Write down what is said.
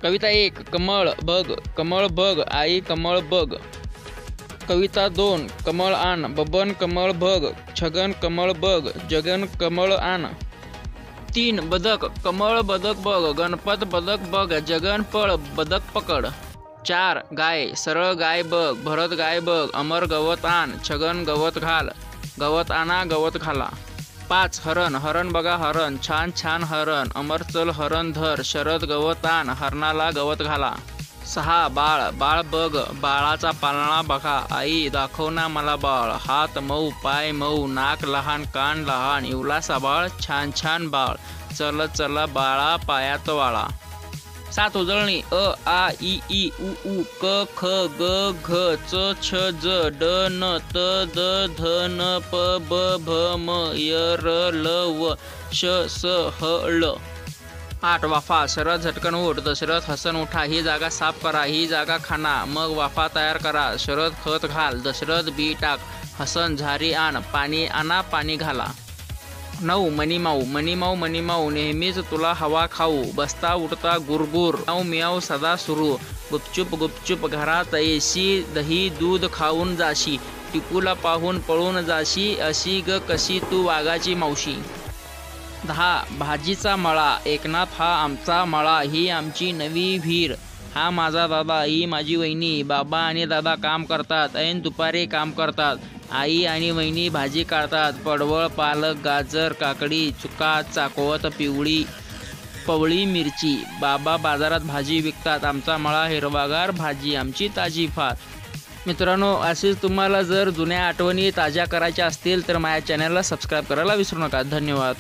कविता 1 कमळ बघ कमळ बघ आई कमळ बघ। कविता 2 कमळ आण बबन कमळ बघ छगन कमळ बघ जगन कमळ आण। 3 बदक कमळ बदक बघ गणपत बदक बघ जगन पळ बदक पकड। 4 गाय सरळ गाय बघ भरत गाय बघ अमर गवत आण छगन गवत घाल गवत आणा गवत घाला। 5 हरण हरण बघा हरण छान छान हरण अमर चल हरण धर शरद गवत आण हरणाला गवत घाला। 6 बाळ बाळ बघ बाळाचा पाळणा बघा आई दाखव ना मला बाळ हात मऊ पाय मऊ नाक लहान कान लहान इवलासा बाळ छान छान बाळ चल चला बाळा पायात वाळा। 7 उजळणी अ आ इ ई उ ऊ क ख ग घ च छ ज ड न त द ध न प ब भ म य र ल व श स ह ळ। 8 वाफा शरद झटकन उठ दशरथ हसन उठा ही जागा साफ करा ही जागा खाना मग वाफा तयार करा शरद खत घाल दशरथ बी टाक हसन झारी आण पाणी आणा पाणी घाला। 9 मनीमाऊ मनीमाऊ मनीमाऊ नेहमीच तुला हवा खाऊ बसता उठता गुरगुर म्याऊ म्याऊ सदा सुरू गुपचूप गुपचूप घरात येशी दही दूध खाऊन जाशी टिपूला पाहून पळून जाशी अशी ग कशी तू वाघाची मावशी। 10 भाजीचा मळा एकनाथ हा आमचा मळा ही आमची नवी विहीर हा माझा दादा ही माझी वहिनी बाबा आणि दादा काम करतात ऐन दुपारी काम करतात आई आणि वहिनी भाजी काढतात पडवळ पालक गाजर काकडी चुका चाकवत पिवळी पवळी मिरची बाबा बाजारात भाजी विकतात आमचा मळा हिरवागार भाजी आमची ताजी फार। मित्रांनो असेच तुम्हाला जर जुन्या आठवणी ताज्या करायच्या असतील तर माझ्या चॅनलला सबस्क्राईब करायला विसरू नका। धन्यवाद।